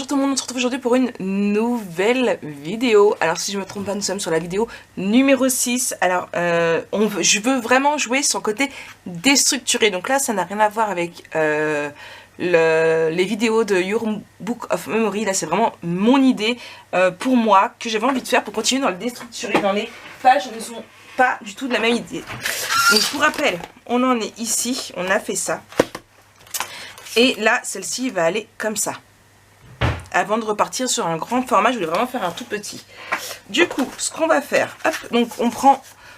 Bonjour tout le monde, on se retrouve aujourd'hui pour une nouvelle vidéo. Alors si je me trompe pas, nous sommes sur la vidéo numéro 6. Alors je veux vraiment jouer sur le côté déstructuré. Donc là ça n'a rien à voir avec les vidéos de Your Book of Memory. Là c'est vraiment mon idée pour moi que j'avais envie de faire pour continuer dans le déstructuré. Dans les pages ne sont pas du tout de la même idée. Donc pour rappel, on en est ici, on a fait ça. Et là, celle-ci va aller comme ça. Avant de repartir sur un grand format, je voulais vraiment faire un tout petit. Du coup, ce qu'on va faire, hop, donc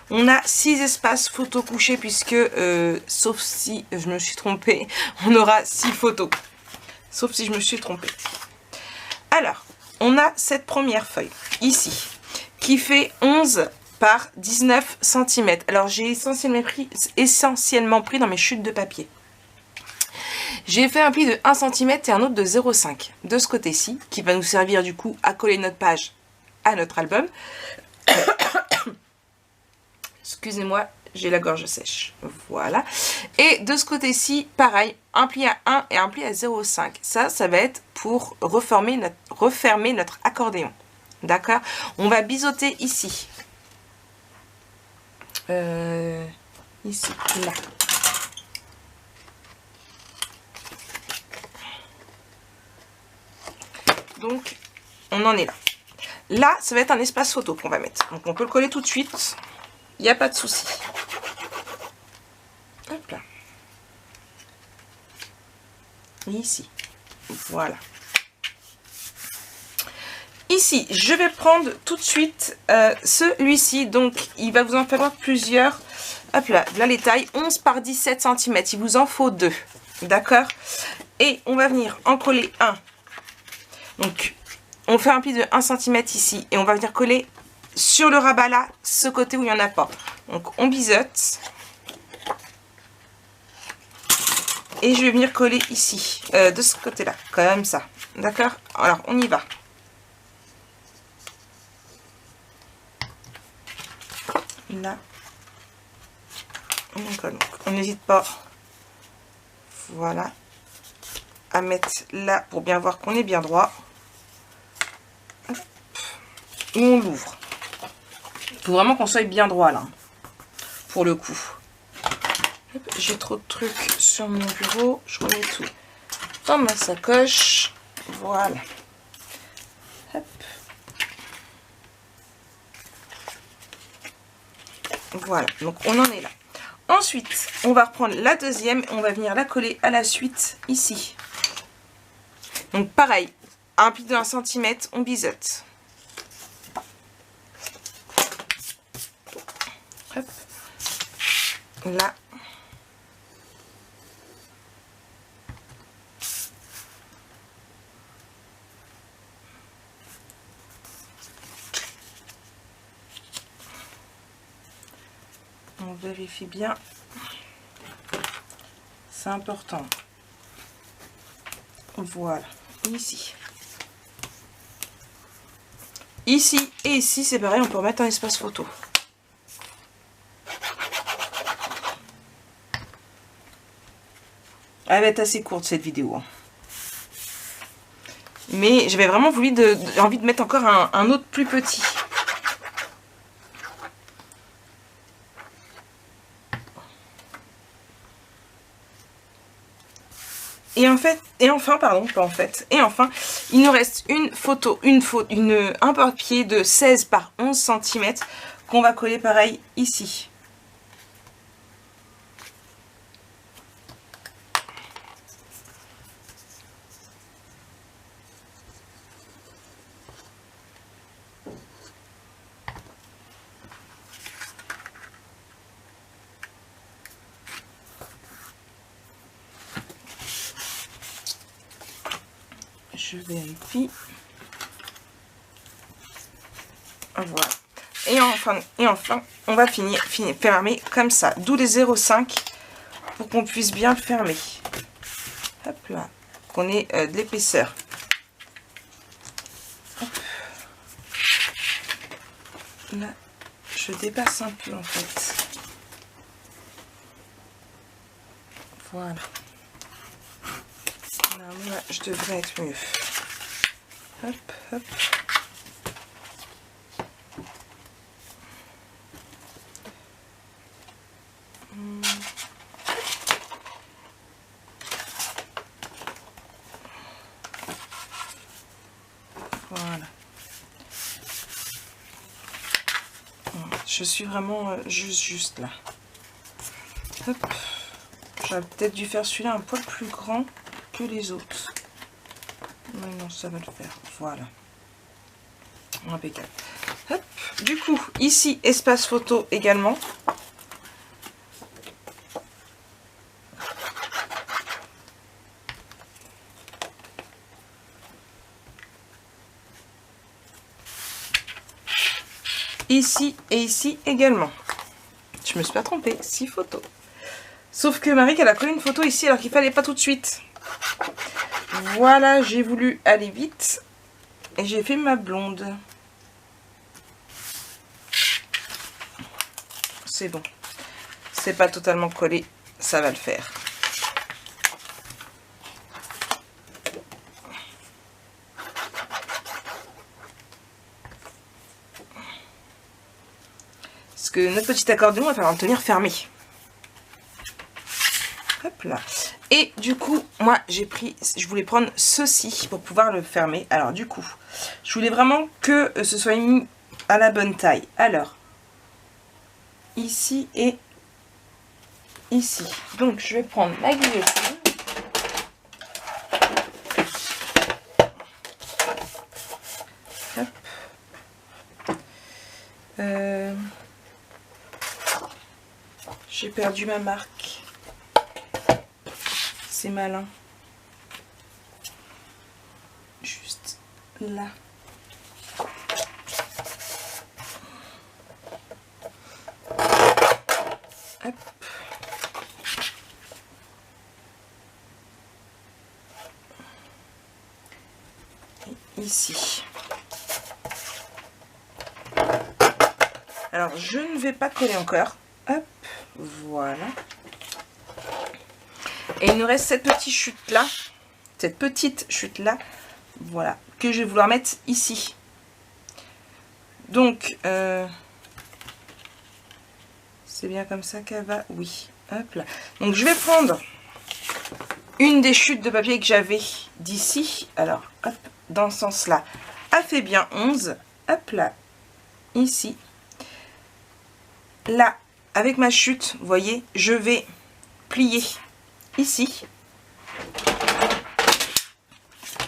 on a 6 espaces photo couchés puisque, sauf si je me suis trompée, on aura 6 photos. Sauf si je me suis trompée. Alors, on a cette première feuille, ici, qui fait 11 par 19 cm. Alors, j'ai essentiellement pris dans mes chutes de papier. J'ai fait un pli de 1 cm et un autre de 0,5 de ce côté-ci, qui va nous servir du coup à coller notre page à notre album. Excusez-moi, j'ai la gorge sèche. Voilà. Et de ce côté-ci, pareil, un pli à 1 et un pli à 0,5. Ça va être pour refermer notre accordéon. D'accord? On va biseauter ici. Ici, là. Donc, on en est là. Là, ça va être un espace photo qu'on va mettre. Donc, on peut le coller tout de suite. Il n'y a pas de souci. Hop là. Et ici. Voilà. Ici, je vais prendre tout de suite celui-ci. Donc, il va vous en falloir plusieurs. Hop là, là les tailles. 11 par 17 cm. Il vous en faut 2. D'accord? Et on va venir en coller un. Donc, on fait un pli de 1 cm ici et on va venir coller sur le rabat là, ce côté où il n'y en a pas. Donc, on biseaute. Et je vais venir coller ici, de ce côté-là, comme ça. D'accord? Alors, on y va. Là. On n'hésite pas. Voilà. À mettre là pour bien voir qu'on est bien droit. Et on l'ouvre. Il faut vraiment qu'on soit bien droit là. Pour le coup. J'ai trop de trucs sur mon bureau. Je remets tout dans ma sacoche. Voilà. Hop. Voilà. Donc on en est là. Ensuite, on va reprendre la deuxième. On va venir la coller à la suite ici. Donc pareil. Un pli de 1 cm. On biseaute. Hop. Là. On vérifie bien. C'est important. Voilà. Ici. Ici et ici, c'est pareil, on peut remettre un espace photo. Elle va être assez courte cette vidéo. Mais j'avais vraiment envie de mettre encore un autre plus petit. Et enfin, il nous reste une photo, un papier de 16 par 11 cm qu'on va coller pareil ici. Je vérifie. Voilà. Et enfin, on va fermer comme ça. D'où les 0,5 pour qu'on puisse bien le fermer. Hop là. Qu'on ait de l'épaisseur. Là, je dépasse un peu en fait. Voilà. Là, je devrais être mieux. Hop, hop. Voilà. Je suis vraiment juste là. Hop. J'aurais peut-être dû faire celui-là un poil plus grand que les autres. Mais non, ça va le faire. Voilà. Impeccable. Hop. Du coup, ici, espace photo également. Ici et ici également. Je me suis pas trompée, 6 photos. Sauf que Marie, elle a collé une photo ici alors qu'il fallait pas tout de suite. Voilà, j'ai voulu aller vite. Et j'ai fait ma blonde. C'est bon. C'est pas totalement collé, ça va le faire. Parce que notre petit accordéon va falloir le tenir fermé. Hop là. Et du coup, moi j'ai pris, je voulais prendre ceci pour pouvoir le fermer. Alors du coup, je voulais vraiment que ce soit mis à la bonne taille. Alors, ici et ici. Donc je vais prendre ma guillotine. Hop. J'ai perdu ma marque. C'est malin. Juste là. Hop. Et ici. Alors, je ne vais pas coller encore. Hop, voilà. Et il nous reste cette petite chute là, voilà, que je vais vouloir mettre ici. Donc, c'est bien comme ça qu'elle va, oui. Hop là. Donc, je vais prendre une des chutes de papier que j'avais d'ici. Alors, hop, dans ce sens-là. Elle fait bien 11. Hop là, ici. Là, avec ma chute, vous voyez, je vais plier ici.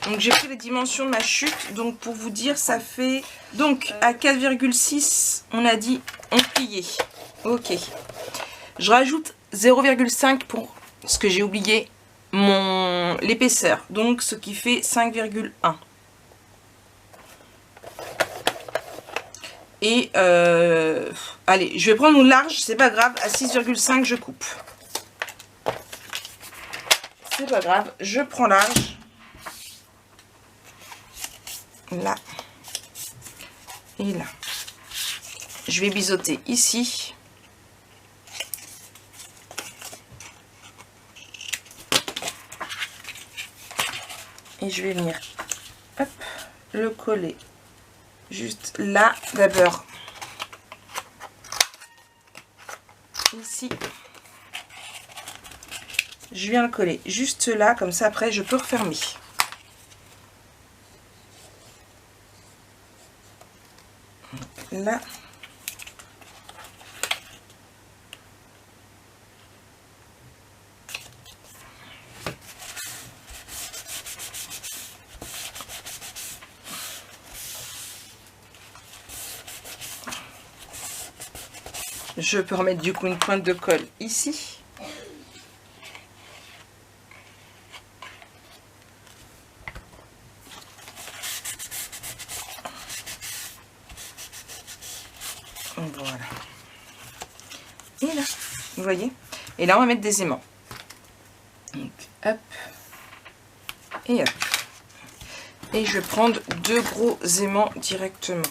Donc j'ai pris les dimensions de ma chute, donc pour vous dire ça fait donc à 4,6 on a dit on pliait. Ok, je rajoute 0,5 pour ce que j'ai oublié, l'épaisseur, donc ce qui fait 5,1. Et allez, je vais prendre mon large, c'est pas grave, à 6,5 je coupe. C'est pas grave, je prends large. Là. Et là. Je vais biseauter ici. Et je vais venir, hop, le coller juste là d'abord. Ici. Je viens le coller juste là, comme ça après je peux refermer. Là. Je peux remettre du coup une pointe de colle ici. Voilà. Et là, vous voyez. Et là, on va mettre des aimants. Donc, hop. Et hop. Et je vais prendre 2 gros aimants directement.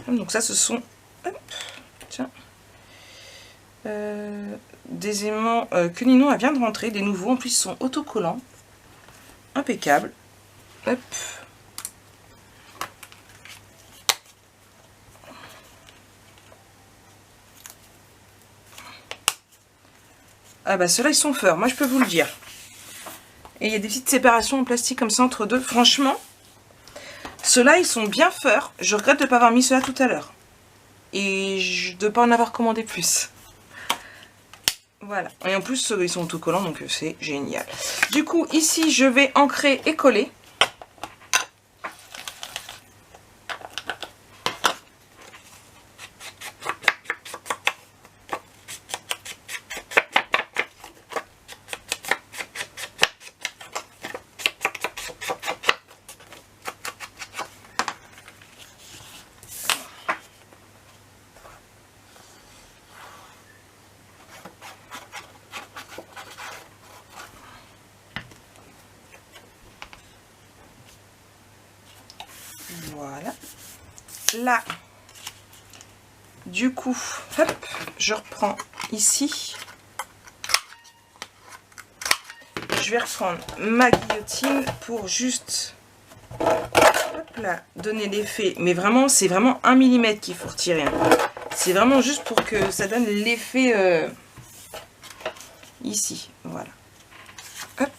Donc ça, ce sont... Hop, tiens. Des aimants que Ninon vient de rentrer. Des nouveaux. En plus, ils sont autocollants. Impeccable. Hop. Ah bah ceux-là ils sont forts, moi je peux vous le dire. Et il y a des petites séparations en plastique comme ça entre deux. Franchement, ceux-là ils sont bien forts. Je regrette de ne pas avoir mis ceux-là tout à l'heure. Et de ne pas en avoir commandé plus. Voilà. Et en plus ils sont autocollants donc c'est génial. Du coup ici je vais ancrer et coller. Voilà. Là, du coup, hop, je reprends ici. Je vais reprendre ma guillotine pour juste hop là, donner l'effet. Mais vraiment, c'est vraiment 1 mm qu'il faut retirer. Hein. C'est vraiment juste pour que ça donne l'effet ici. Voilà. Hop.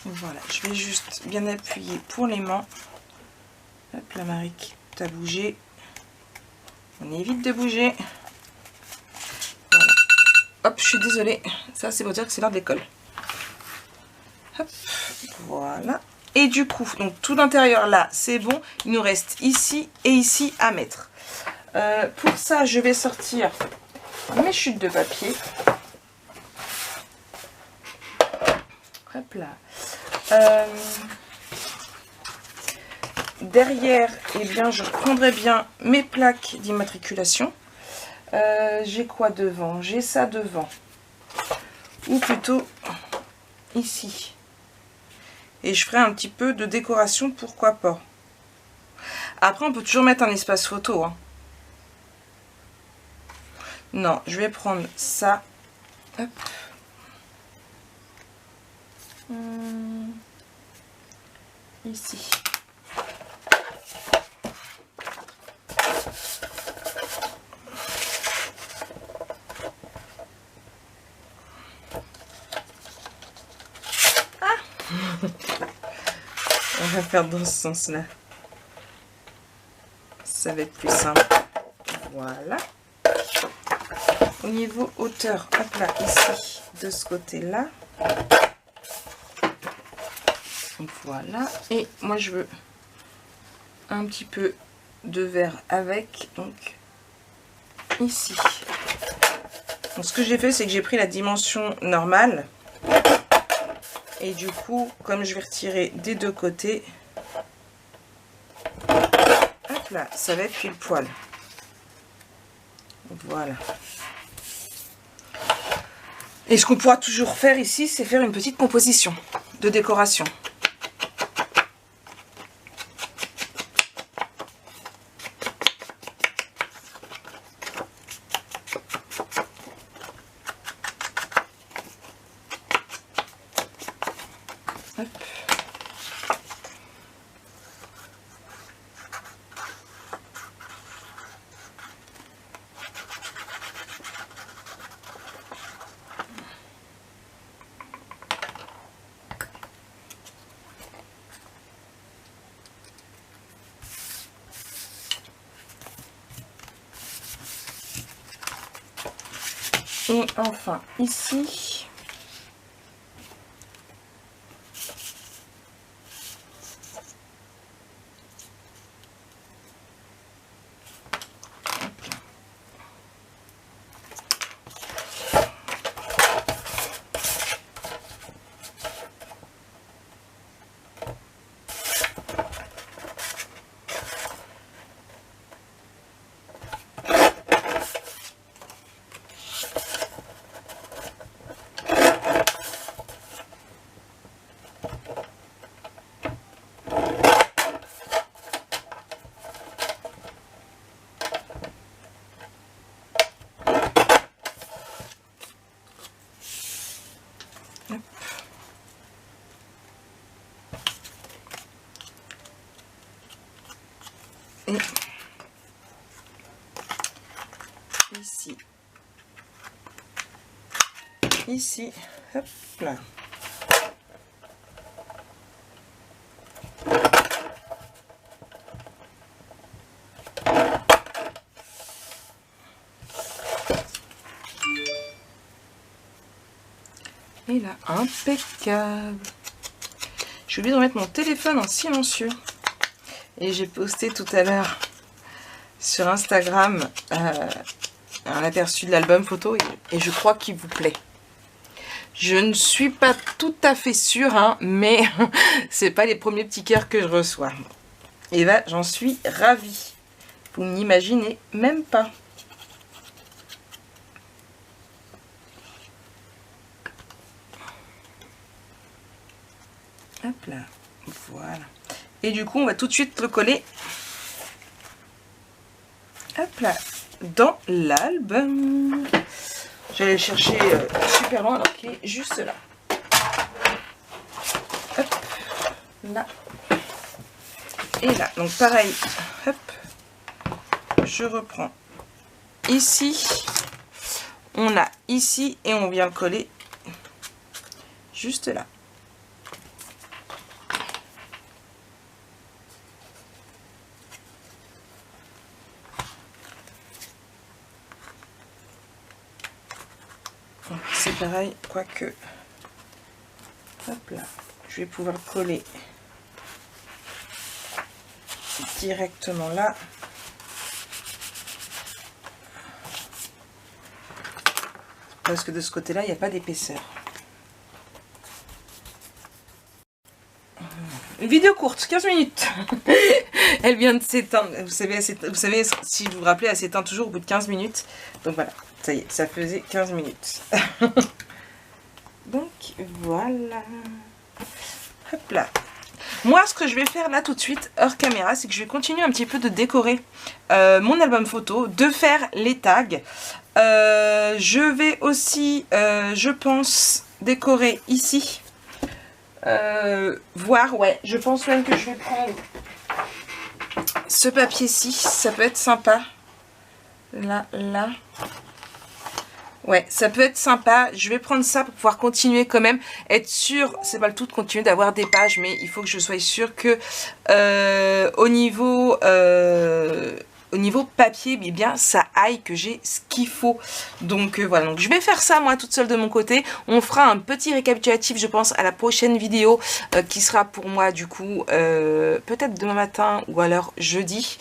Voilà, je vais juste bien appuyer pour l'aimant. Hop, la Marie, t'as bougé. On évite de bouger. Voilà. Hop, je suis désolée. Ça, c'est pour dire que c'est l'heure de l'école. Hop, voilà. Et du coup, donc tout l'intérieur là, c'est bon. Il nous reste ici et ici à mettre. Pour ça, je vais sortir mes chutes de papier. Hop là. Derrière, eh bien, je reprendrai bien mes plaques d'immatriculation. J'ai quoi devant? J'ai ça devant. Ou plutôt ici. Et je ferai un petit peu de décoration, pourquoi pas. Après, on peut toujours mettre un espace photo. Hein. Non, je vais prendre ça. Hop. Ici. Ah. On va faire dans ce sens-là. Ça va être plus simple. Voilà. Au niveau hauteur, hop là, ici, de ce côté-là. Voilà. Et moi, je veux un petit peu de vert avec, donc, ici. Donc, ce que j'ai fait, c'est que j'ai pris la dimension normale. Et du coup, comme je vais retirer des deux côtés, hop là, ça va être pile poil. Voilà. Et ce qu'on pourra toujours faire ici, c'est faire une petite composition de décoration. Hop. Et enfin, ici, ici. Ici, hop là. Et là, impeccable. J'ai oublié de remettre mon téléphone en silencieux. Et j'ai posté tout à l'heure sur Instagram un aperçu de l'album photo et je crois qu'il vous plaît. Je ne suis pas tout à fait sûre, hein, mais c'est pas les premiers petits cœurs que je reçois. Et là, j'en suis ravie. Vous n'imaginez même pas. Hop là, voilà. Et du coup, on va tout de suite le coller. Hop là, dans l'album. J'allais le chercher super loin alors qu'il est juste là. Hop, là. Et là, donc pareil, hop, je reprends ici. On a ici et on vient le coller juste là. C'est pareil, quoique, hop là, je vais pouvoir coller directement là. Parce que de ce côté-là, il n'y a pas d'épaisseur. Une vidéo courte, 15 minutes. Elle vient de s'éteindre. Vous savez, si vous vous rappelez, elle s'éteint toujours au bout de 15 minutes. Donc voilà, ça y est, ça faisait 15 minutes. Donc voilà. Hop là. Moi, ce que je vais faire là tout de suite, hors caméra, c'est que je vais continuer un petit peu de décorer mon album photo, de faire les tags. Je vais aussi, je pense, décorer ici. Voir, ouais, je pense même que je vais prendre ce papier-ci, ça peut être sympa. Là, là. Ouais, ça peut être sympa. Je vais prendre ça pour pouvoir continuer quand même. Être sûr, c'est pas le tout de continuer d'avoir des pages, mais il faut que je sois sûre que au niveau papier, eh bien, ça aille, que j'ai ce qu'il faut. Donc voilà, donc je vais faire ça moi toute seule de mon côté. On fera un petit récapitulatif, je pense, à la prochaine vidéo qui sera pour moi du coup peut-être demain matin ou alors jeudi.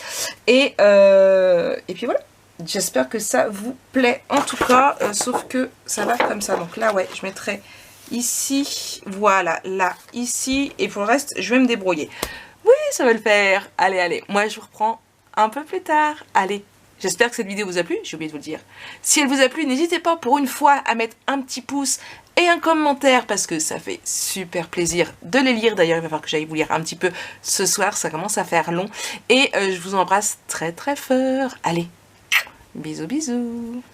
Et puis voilà. J'espère que ça vous plaît en tout cas, sauf que ça va comme ça. Donc là, ouais, je mettrai ici, voilà, là, ici. Et pour le reste, je vais me débrouiller. Oui, ça va le faire. Allez, allez, moi je vous reprends un peu plus tard. Allez, j'espère que cette vidéo vous a plu, j'ai oublié de vous le dire. Si elle vous a plu, n'hésitez pas pour une fois à mettre un petit pouce et un commentaire parce que ça fait super plaisir de les lire. D'ailleurs, il va falloir que j'aille vous lire un petit peu ce soir, ça commence à faire long. Et je vous embrasse très très fort. Allez. Bisous, bisous.